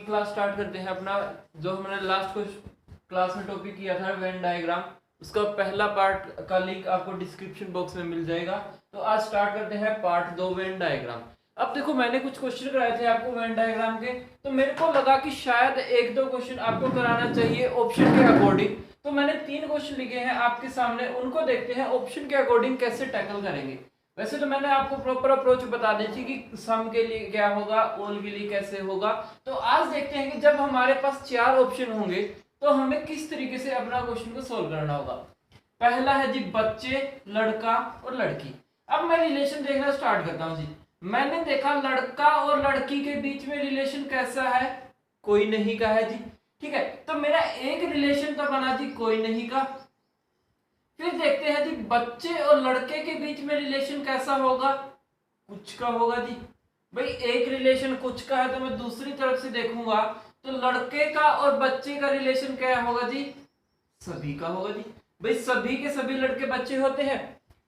की class start करते हैं अपना, जो हमने लास्ट क्लास में टॉपिक किया था वेन डायग्राम, उसका पहला पार्ट का लिंक आपको डिस्क्रिप्शन बॉक्स में मिल जाएगा। तो आज स्टार्ट करते हैं पार्ट 2 वेन डायग्राम। अब देखो मैंने कुछ क्वेश्चन कराए थे आपको वेन डायग्राम के, तो मेरे को लगा कि शायद एक दो क्वेश्चन आपको कराना चाहिए ऑप्शन के अकॉर्डिंग, तो मैंने 3 क्वेश्चन लिखे हैं आपके सामने, उनको देखते हैं ऑप्शन के अकॉर्डिंग कैसे टैकल करेंगे। वैसे तो मैंने आपको प्रॉपर अप्रोच बता दी थी कि सम के लिए क्या होगा, ऑल के लिए कैसे होगा। तो आज देखते हैं कि जब हमारे पास 4 ऑप्शन होंगे तो हमें किस तरीके से अपना क्वेश्चन को सोल्व करना होगा। पहला है जी बच्चे, लड़का और लड़की। अब मैं रिलेशन देखना स्टार्ट करता हूं जी। मैंने देखा लड़का और लड़की के बीच में रिलेशन कैसा है, कोई नहीं का है जी। ठीक है, तो मेरा एक रिलेशन तो बना जी कोई नहीं का। फिर देखते हैं जी बच्चे और लड़के के बीच में रिलेशन कैसा होगा, कुछ का होगा जी। भाई एक रिलेशन कुछ का है तो मैं दूसरी तरफ से देखूंगा तो लड़के का और बच्चे का रिलेशन क्या होगा जी, सभी का होगा जी। भाई सभी के सभी लड़के बच्चे होते हैं।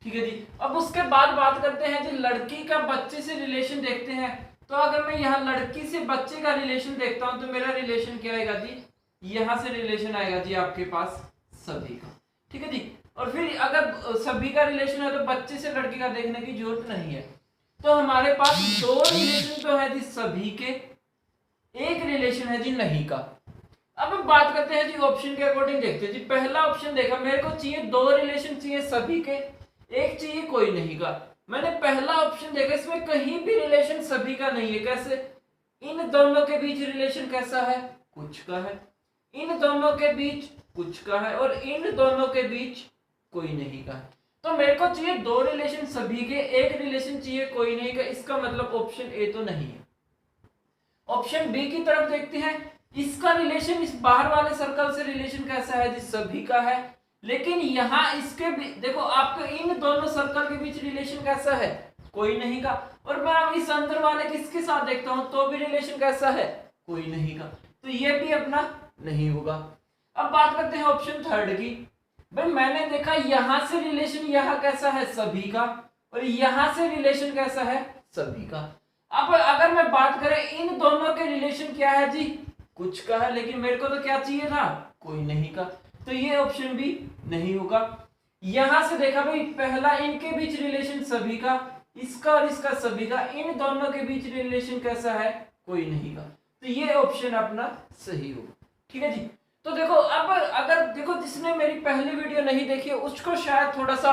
ठीक है जी, अब उसके बाद बात करते हैं जी लड़की का बच्चे से रिलेशन देखते हैं। तो अगर मैं यहाँ लड़की से बच्चे का रिलेशन देखता हूं तो मेरा रिलेशन क्या आएगा जी, यहां से रिलेशन आएगा जी आपके पास सभी का। ठीक है जी, और फिर अगर सभी का रिलेशन है तो बच्चे से लड़की का देखने की जरूरत नहीं है। तो हमारे पास 2 रिलेशन तो है जी सभी के, एक रिलेशन है जी नहीं का। अब हम बात करते हैं जी ऑप्शन के अकॉर्डिंग देखते हैं जी। पहला ऑप्शन देखा, मेरे को चाहिए 2 रिलेशन चाहिए सभी के, एक चाहिए कोई नहीं का। मैंने पहला ऑप्शन देखा, इसमें कहीं भी रिलेशन सभी का नहीं है। कैसे, इन दोनों के बीच रिलेशन कैसा है, कुछ का है, इन दोनों के बीच कुछ का है, और इन दोनों के बीच कोई नहीं का है। तो मेरे को चाहिए 2 रिलेशन सभी के, एक रिलेशन चाहिए कोई नहीं का। इसका मतलब ऑप्शन ए तो नहीं है। ऑप्शन बी की तरफ देखते हैं, इसका रिलेशन इस बाहर वाले सर्कल से रिलेशन कैसा है जी, सभी का है। लेकिन यहाँ इसके देखो आपको इन दोनों सर्कल के बीच रिलेशन कैसा है, कोई नहीं का। और मैं अब इस अंदर वाले किसके साथ देखता हूं तो भी रिलेशन कैसा है, कोई नहीं का। तो ये भी अपना नहीं होगा। अब बात करते हैं ऑप्शन थर्ड की। भाई मैंने देखा यहां से रिलेशन यहाँ कैसा है, सभी का, और यहां से रिलेशन कैसा है, सभी का। अब अगर मैं बात करें इन दोनों के रिलेशन क्या है जी, कुछ का है, लेकिन मेरे को तो क्या चाहिए था, कोई नहीं का। तो ये ऑप्शन भी नहीं होगा। यहां से देखा भाई पहला इनके बीच रिलेशन सभी का, इसका और इसका सभी का, इन दोनों के बीच रिलेशन कैसा है, कोई नहीं का। तो ये ऑप्शन अपना सही होगा। ठीक है जी, तो देखो अब अगर देखो जिसने मेरी पहली वीडियो नहीं देखी उसको शायद थोड़ा सा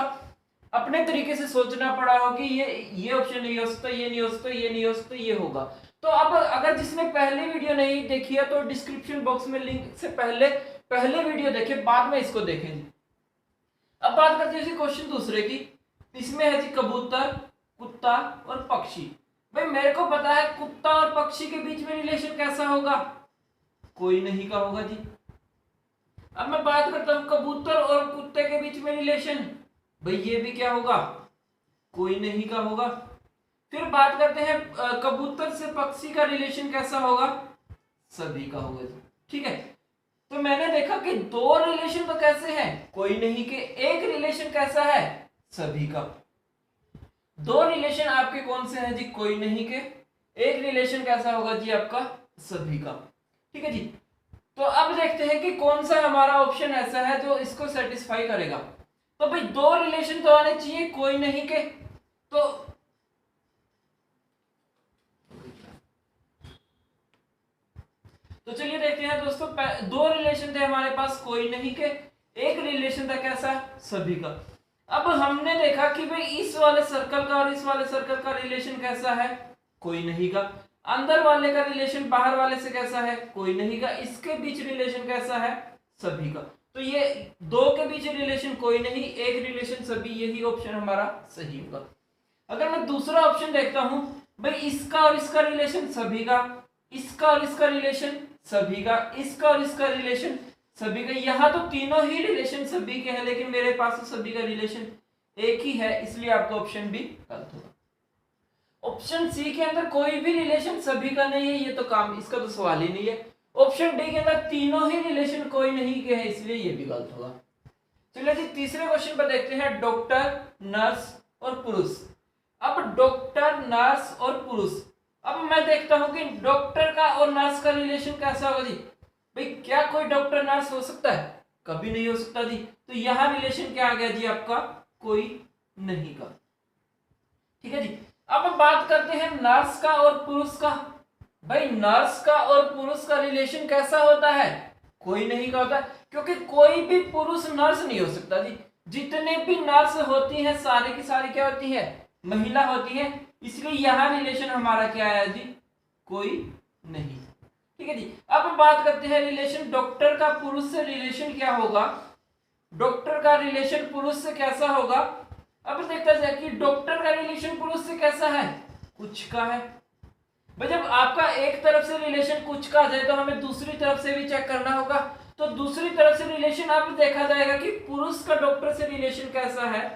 अपने तरीके से सोचना पड़ा हो कि ये ऑप्शन नहीं हो सकता, ये नहीं हो सकता, ये नहीं हो सकता, ये होगा। तो अब अगर जिसने पहली वीडियो नहीं देखी है तो डिस्क्रिप्शन बॉक्स में लिंक से पहले वीडियो देखे, बाद में इसको देखें। अब बात करते हैं क्वेश्चन दूसरे की। इसमें है जी कबूतर, कुत्ता और पक्षी। भाई मेरे को पता है कुत्ता और पक्षी के बीच में रिलेशन कैसा होगा, कोई नहीं का होगा जी। अब मैं बात करता हूं कबूतर और कुत्ते के बीच में रिलेशन, भाई ये भी क्या होगा, कोई नहीं का होगा। फिर बात करते हैं कबूतर से पक्षी का रिलेशन कैसा होगा, सभी का होगा जी। ठीक है, तो मैंने देखा कि 2 रिलेशन तो कैसे हैं, कोई नहीं के, एक रिलेशन कैसा है, सभी का। 2 रिलेशन आपके कौन से हैं जी, कोई नहीं के, एक रिलेशन कैसा होगा जी आपका, सभी का। ठीक है जी, तो अब देखते हैं कि कौन सा हमारा ऑप्शन ऐसा है जो इसको सेटिस्फाई करेगा। तो भाई 2 रिलेशन तो आने चाहिए कोई नहीं के, तो चलिए देखते हैं दोस्तों। 2 रिलेशन थे हमारे पास कोई नहीं के, एक रिलेशन था कैसा, सभी का। अब हमने देखा कि भाई इस वाले सर्कल का और इस वाले सर्कल का रिलेशन कैसा है, कोई नहीं का। अंदर वाले का रिलेशन बाहर वाले से कैसा है, कोई नहीं का। इसके बीच रिलेशन कैसा है, सभी का। तो ये 2 के बीच रिलेशन कोई नहीं, एक रिलेशन सभी, यही ऑप्शन हमारा सही होगा। अगर मैं दूसरा ऑप्शन देखता हूं, भाई इसका और इसका रिलेशन सभी का, इसका और इसका रिलेशन सभी का, इसका और इसका रिलेशन सभी का। यहाँ तो तीनों ही रिलेशन सभी के हैं, लेकिन मेरे पास तो सभी का रिलेशन एक ही है, इसलिए आपका ऑप्शन भी गलत होगा। ऑप्शन सी के अंदर कोई भी रिलेशन सभी का नहीं है, ये तो काम, इसका तो सवाल ही नहीं है। ऑप्शन डी के अंदर तीनों ही रिलेशन कोई नहीं के हैं, इसलिए ये भी गलत होगा। चलिए जी तीसरे क्वेश्चन पर देखते हैं, डॉक्टर, नर्स और पुरुष। अब डॉक्टर, नर्स और पुरुष, अब मैं देखता हूं कि डॉक्टर का और नर्स का रिलेशन कैसा होगा जी। भाई क्या कोई डॉक्टर नर्स हो सकता है? कभी नहीं हो सकता जी। तो यहां रिलेशन क्या आ गया जी आपका? कोई नहीं का। ठीक है जी। अब बात करते हैं नर्स का और पुरुष का। भाई नर्स का और पुरुष का रिलेशन कैसा होता है? कोई नहीं का होता है, क्योंकि कोई भी पुरुष नर्स नहीं हो सकता जी। जितने भी नर्स होती हैं सारी की सारी क्या होती है? महिला होती है। इसलिए यहां रिलेशन हमारा क्या है जी? कोई नहीं। ठीक है जी। अब बात करते हैं रिलेशन डॉक्टर का पुरुष से रिलेशन क्या होगा। डॉक्टर का रिलेशन पुरुष से कैसा होगा? अब देखते हैं कि डॉक्टर का रिलेशन पुरुष से कैसा है? कुछ का है। भाई जब आपका एक तरफ से रिलेशन कुछ का जाए तो हमें दूसरी तरफ से भी चेक करना होगा। तो दूसरी तरफ से रिलेशन अब देखा जाएगा कि पुरुष का डॉक्टर से रिलेशन कैसा है।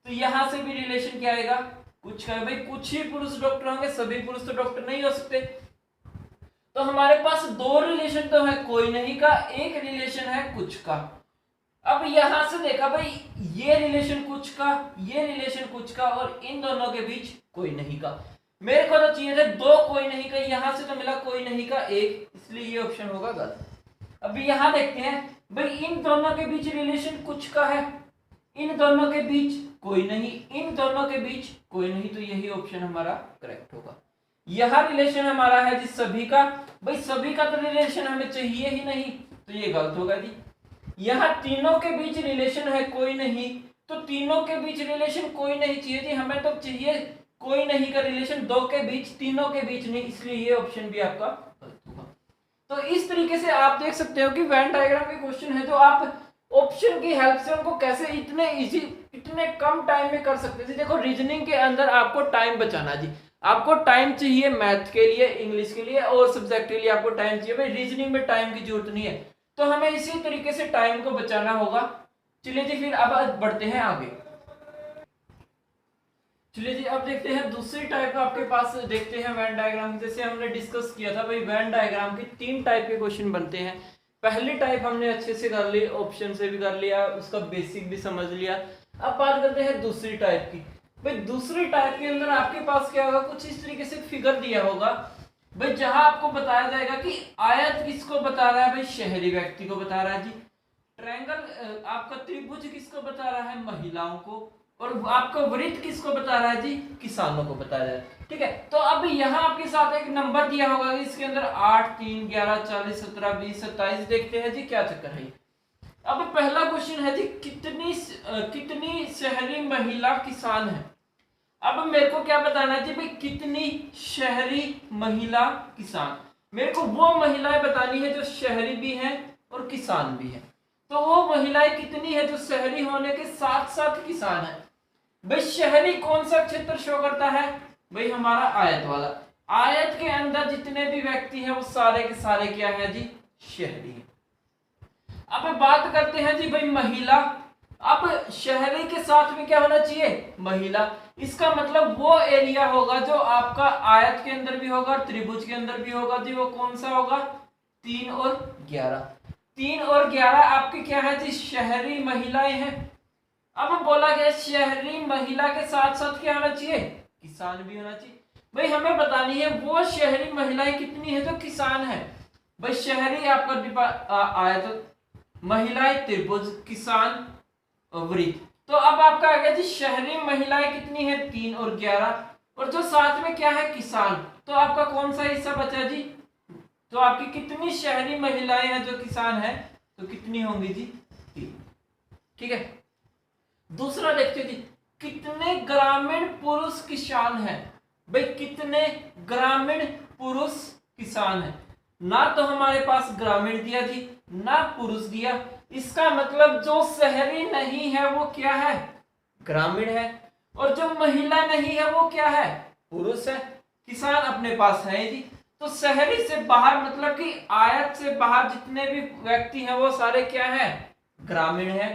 तो यहां से भी रिलेशन क्या आएगा? कुछ का है। भाई कुछ ही पुरुष डॉक्टर होंगे, सभी पुरुष तो डॉक्टर नहीं हो सकते। तो हमारे पास दो रिलेशन तो है कोई नहीं का, एक रिलेशन है कुछ का। अब यहां से देखा भाई ये रिलेशन कुछ का, ये रिलेशन कुछ का, और इन दोनों के बीच कोई नहीं का। मेरे को तो चाहिए थे दो कोई नहीं का, यहां से तो मिला कोई नहीं का एक, इसलिए ये ऑप्शन होगा गलत। अभी यहां देखते हैं भाई इन दोनों के बीच रिलेशन कुछ का है, इन दोनों के बीच कोई नहीं, इन दोनों के बीच कोई नहीं, तो यही ऑप्शन हमारा करेक्ट होगा। यह रिलेशन हमारा है जी सभी का। भाई सभी का तो रिलेशन हमें चाहिए ही नहीं, तो ये गलत होगा जी। यह तीनों के बीच रिलेशन है कोई नहीं, तो तीनों के बीच रिलेशन कोई नहीं चाहिए जी, हमें तो चाहिए कोई नहीं का रिलेशन दो के बीच, तीनों के बीच नहीं, इसलिए ये ऑप्शन भी आपका गलत होगा। तो इस तरीके से आप देख सकते हो कि वेन डायग्राम के क्वेश्चन है तो आप ऑप्शन की हेल्प से उनको कैसे इतने इजी, इतने कम टाइम में कर सकते हैं। देखो रीजनिंग के अंदर आपको टाइम बचाना जी, आपको टाइम चाहिए मैथ के लिए, इंग्लिश के लिए और सब्जेक्ट के लिए आपको टाइम चाहिए। भाई रीजनिंग में टाइम की जरूरत नहीं है, तो हमें इसी तरीके से टाइम को बचाना होगा। चलिए जी फिर अब बढ़ते हैं आगे। चलिए जी अब देखते हैं दूसरी टाइप का आपके पास देखते हैं वेन डायग्राम। जैसे हमने डिस्कस किया था भाई वेन डायग्राम की तीन टाइप के क्वेश्चन बनते हैं। पहली टाइप हमने अच्छे से कर ली, ऑप्शन से भी कर लिया, उसका बेसिक भी समझ लिया। अब बात करते हैं दूसरी टाइप की। भाई दूसरी टाइप के अंदर आपके पास क्या होगा, कुछ इस तरीके से फिगर दिया होगा भाई, जहां आपको बताया जाएगा कि आयत किसको बता रहा है, भाई शहरी व्यक्ति को बता रहा है जी। ट्रायंगल आपका त्रिभुज किसको बता रहा है, महिलाओं को, और आपका वृत्त किसको बता रहा है जी, किसानों को बता रहा है। ठीक है, तो अब यहाँ आपके साथ एक नंबर दिया होगा, इसके अंदर 8, 3, 11, 40, 17, 20, 27 देखते हैं जी क्या चक्कर है। अब पहला क्वेश्चन है जी कितनी शहरी महिला किसान है। अब मेरे को क्या बताना है जी, भाई कितनी शहरी महिला किसान। मेरे को वो महिलाएं बतानी है जो शहरी भी हैं और किसान भी हैं। तो वो महिलाएं कितनी है जो शहरी होने के साथ साथ किसान है। भाई शहरी कौन सा क्षेत्र शो करता है, भाई हमारा आयत वाला। आयत के अंदर जितने भी व्यक्ति हैं वो सारे के सारे क्या है जी, शहरी है। अब बात करते हैं जी भाई महिला। अब शहरी के साथ में क्या होना चाहिए, महिला। इसका मतलब वो एरिया होगा जो आपका आयत के अंदर भी होगा, त्रिभुज के अंदर भी होगा जी। वो कौन सा होगा, 3 और 11। 3 और 11 आपकी क्या है जी, शहरी महिलाएं हैं। अब बोला गया शहरी महिला के साथ साथ क्या होना चाहिए, किसान भी होना चाहिए। भाई हमें बतानी है वो शहरी महिलाएं कितनी है जो किसान है। भाई शहरी आपका आयत, महिलाएं त्रिभुज, किसान वृत्त। तो अब आपका आ गया जी शहरी महिलाएं कितनी है, 3 और 11, और जो साथ में क्या है, किसान। तो आपका कौन सा हिस्सा बचा जी, तो आपकी कितनी शहरी महिलाएं हैं जो किसान है, तो कितनी होंगी जी, 3। ठीक है, दूसरा देखते जी कितने ग्रामीण पुरुष किसान हैं। भाई कितने ग्रामीण पुरुष किसान हैं। ना तो हमारे पास ग्रामीण दिया जी, ना पुरुष दिया। इसका मतलब जो शहरी नहीं है वो क्या है, ग्रामीण है, और जो महिला नहीं है वो क्या है, पुरुष है। किसान अपने पास है जी। तो शहरी से बाहर मतलब कि आयत से बाहर जितने भी व्यक्ति हैं वो सारे क्या है, ग्रामीण है।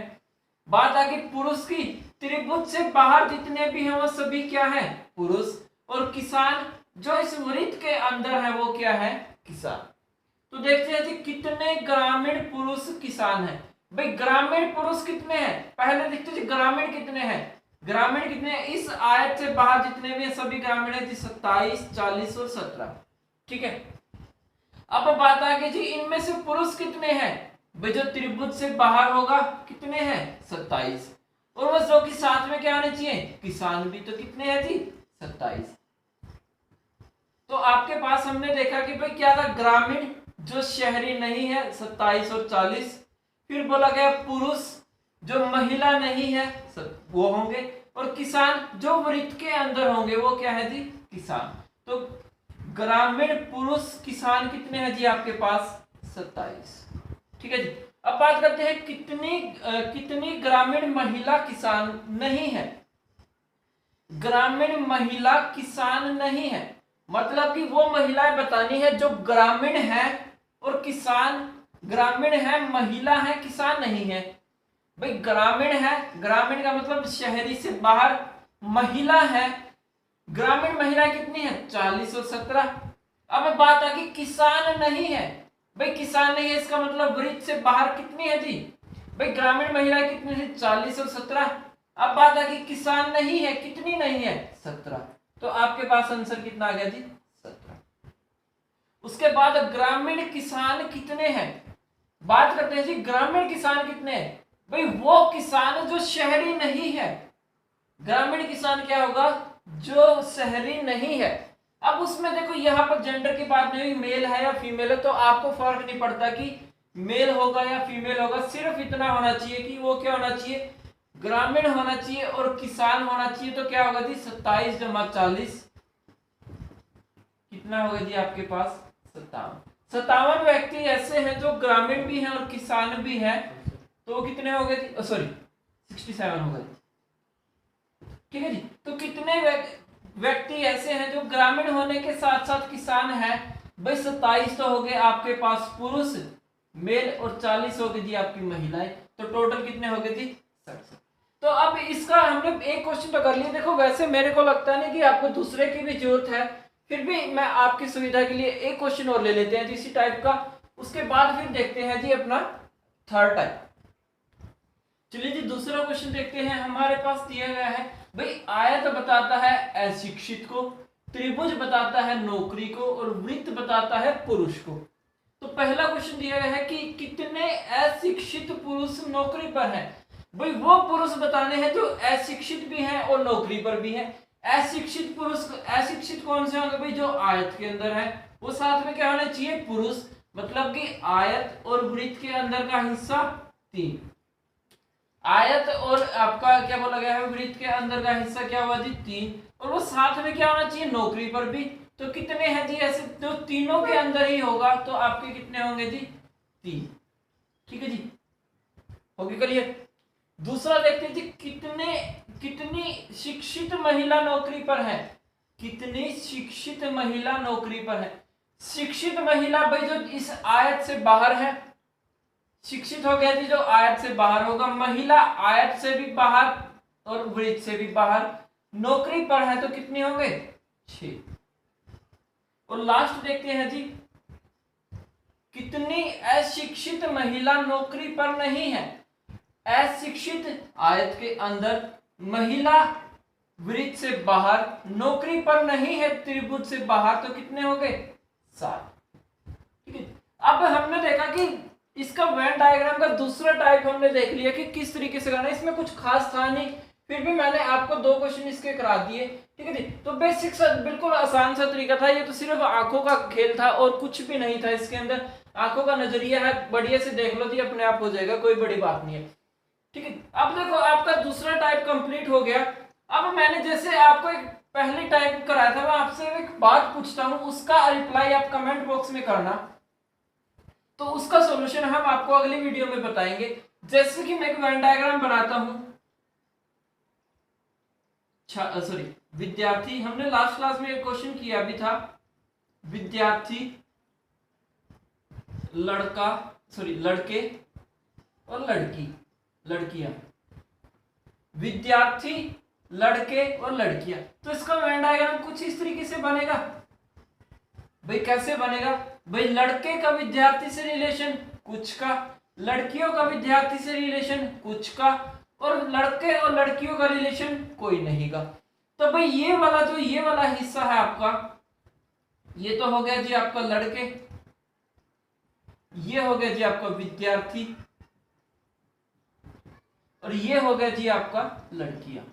बात आगे पुरुष की, त्रिभुज से बाहर जितने भी हैं वो सभी क्या है, पुरुष। और किसान जो इस वृत्त के अंदर है वो क्या है, किसान। तो देखते हैं जी कितने ग्रामीण पुरुष किसान हैं। भाई ग्रामीण पुरुष कितने हैं, पहले देखते हैं ग्रामीण कितने हैं। ग्रामीण कितने हैं इस आयत से बाहर जितने भी हैं सभी ग्रामीण है जी 27, 40 और 17। ठीक है, अब बात आ गई जी इनमें से पुरुष कितने हैं। भाई जो त्रिभुज से बाहर होगा कितने हैं 27, और वो जो कि साथ में क्या होने चाहिए किसान भी, तो कितने हैं जी 27। तो आपके पास हमने देखा कि भाई क्या था ग्रामीण जो शहरी नहीं है 27 और 40, फिर बोला गया पुरुष जो महिला नहीं है वो होंगे, और किसान जो वृत्त के अंदर होंगे वो क्या है जी किसान। तो ग्रामीण पुरुष किसान कितने हैं जी आपके पास 27। ठीक है जी, अब बात करते हैं कितनी ग्रामीण महिला किसान नहीं है। ग्रामीण महिला किसान नहीं है मतलब कि वो महिलाएं बतानी है जो ग्रामीण है और किसान, ग्रामीण है महिला है किसान नहीं है। भाई ग्रामीण है, ग्रामीण का मतलब शहरी से बाहर, महिला है, ग्रामीण महिला कितनी है 40 और 17। अब बात आ गई किसान नहीं है। भाई किसान नहीं है इसका मतलब वृत्त से बाहर कितनी है जी, भाई ग्रामीण महिला कितनी है 40 और 17। अब बात आ गई किसान नहीं है, कितनी नहीं है 17, तो आपके पास आंसर कितना आ गया जी 17। उसके बाद ग्रामीण किसान कितने हैं, बात करते हैं जी ग्रामीण किसान कितने हैं। भाई वो किसान जो शहरी नहीं है, ग्रामीण किसान क्या होगा जो शहरी नहीं है। अब उसमें देखो यहाँ पर जेंडर की बात नहीं हुई, मेल है या फीमेल है, तो आपको फर्क नहीं पड़ता कि मेल होगा या फीमेल होगा, सिर्फ इतना होना चाहिए कि वो क्या होना चाहिए ग्रामीण होना चाहिए और किसान होना चाहिए। तो क्या होगा जी 27 जमा 40 कितना होगा जी आपके पास 57। 57 व्यक्ति ऐसे हैं जो ग्रामीण भी हैं और किसान भी हैं, तो कितने हो गए जी सॉरी 67 हो गए। ठीक है जी, तो कितने व्यक्ति ऐसे हैं जो ग्रामीण होने के साथ साथ किसान है। भाई 27 तो हो गए आपके पास पुरुष मेल और 40 हो गए जी आपकी महिलाएं, तो टोटल कितने हो गए जी 67। तो अब इसका हमने एक क्वेश्चन तो कर लिया। देखो वैसे मेरे को लगता नहीं कि आपको दूसरे की भी जरूरत है, फिर भी मैं आपकी सुविधा के लिए एक क्वेश्चन और ले लेते हैं इसी टाइप का, उसके बाद फिर देखते हैं जी अपना थर्ड टाइप। चलिए जी दूसरा क्वेश्चन देखते हैं। हमारे पास दिया गया है भाई आयत बताता है अशिक्षित को, त्रिभुज बताता है नौकरी को, और वृत्त बताता है पुरुष को। तो पहला क्वेश्चन दिया गया है कि कितने अशिक्षित पुरुष नौकरी पर हैं। भाई वो पुरुष बताने हैं जो अशिक्षित भी हैं और नौकरी पर भी हैं। अशिक्षित पुरुष, अशिक्षित कौन से होंगे भाई जो आयत के अंदर है, वो साथ में क्या होना चाहिए पुरुष, मतलब कि आयत और वृत्त के अंदर का हिस्सा 3, आयत और आपका क्या बोला गया है वृत्त के अंदर का हिस्सा क्या हुआ जी 3, और वो साथ में क्या होना चाहिए नौकरी पर भी। तो कितने हैं जी ऐसे जो तीनों के अंदर ही होगा, तो आपके कितने होंगे जी 3। ठीक है जी, होगी क्लियर। दूसरा देखते हैं जी कितनी शिक्षित महिला नौकरी पर है, कितनी शिक्षित महिला नौकरी पर है। शिक्षित महिला भाई जो इस आयत से बाहर है, शिक्षित हो गया जी जो आयत से बाहर होगा, महिला आयत से भी बाहर और वृत्त से भी बाहर, नौकरी पर है तो कितने होंगे 6। और लास्ट देखते हैं जी कितनी अशिक्षित महिला नौकरी पर नहीं है। अशिक्षित आयत के अंदर, महिला वृत्त से बाहर, नौकरी पर नहीं है त्रिभुज से बाहर, तो कितने हो गए 7। ठीक है, अब हमने देखा कि इसका वेन डायग्राम का दूसरा टाइप हमने देख लिया कि किस तरीके से करना है। इसमें कुछ खास था नहीं, फिर भी मैंने आपको 2 क्वेश्चन इसके करा दिए। ठीक है जी, तो बेसिक सा बिल्कुल आसान सा तरीका था, ये तो सिर्फ आंखों का खेल था और कुछ भी नहीं था इसके अंदर। आंखों का नजरिया है, बढ़िया से देख लो जी अपने आप हो जाएगा, कोई बड़ी बात नहीं है। ठीक है, अब देखो आपका दूसरा टाइप कंप्लीट हो गया। अब मैंने जैसे आपको एक पहले टाइप कराया था, मैं आपसे एक बात पूछता हूँ, उसका रिप्लाई आप कमेंट बॉक्स में करना, तो उसका सॉल्यूशन हम आपको अगली वीडियो में बताएंगे। जैसे कि मैं एक वेन डायग्राम बनाता हूं, सॉरी विद्यार्थी, हमने लास्ट क्लास में एक क्वेश्चन किया भी था, विद्यार्थी, लड़का, सॉरी लड़के और लड़की, लड़कियां, विद्यार्थी, लड़के और लड़कियां। तो इसका वेन डायग्राम कुछ इस तरीके से बनेगा। भाई कैसे बनेगा, भाई लड़के का विद्यार्थी से रिलेशन कुछ का, लड़कियों का विद्यार्थी से रिलेशन कुछ का, और लड़के और लड़कियों का रिलेशन कोई नहीं का। तो भाई ये वाला हिस्सा है आपका, ये तो हो गया जी आपका लड़के, ये हो गया जी आपका विद्यार्थी, और ये हो गया जी आपका लड़कियां।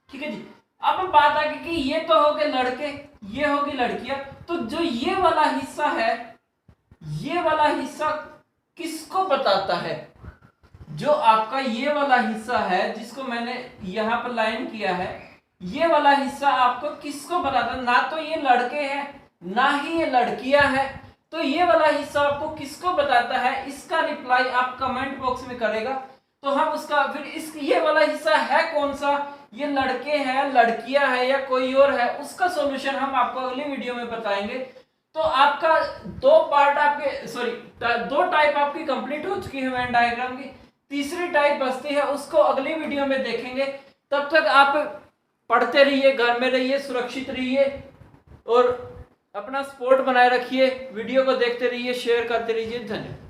ठीक है जी। अब बात आ गई कि ये तो हो गए लड़के, ये होगी लड़कियां, तो जो ये वाला हिस्सा है, ये वाला हिस्सा किसको बताता है? जो आपका ये वाला हिस्सा है जिसको मैंने यहां पर लाइन किया है, ये वाला हिस्सा आपको किसको बताता है? ना तो ये लड़के हैं ना ही ये लड़कियां हैं, तो ये वाला हिस्सा आपको किसको बताता है? इसका रिप्लाई आप कमेंट बॉक्स में करेगा तो हम उसका फिर इस ये वाला हिस्सा है कौन सा, ये लड़के हैं, लड़कियां हैं या कोई और है, उसका सॉल्यूशन हम आपको अगली वीडियो में बताएंगे। तो आपका दो पार्ट आपके दो टाइप आपकी कंप्लीट हो चुकी है वेन डायग्राम की, तीसरी टाइप बचती है, उसको अगली वीडियो में देखेंगे। तब तक आप पढ़ते रहिए, घर में रहिए, सुरक्षित रहिए और अपना सपोर्ट बनाए रखिए, वीडियो को देखते रहिए, शेयर करते रहिए। धन्यवाद।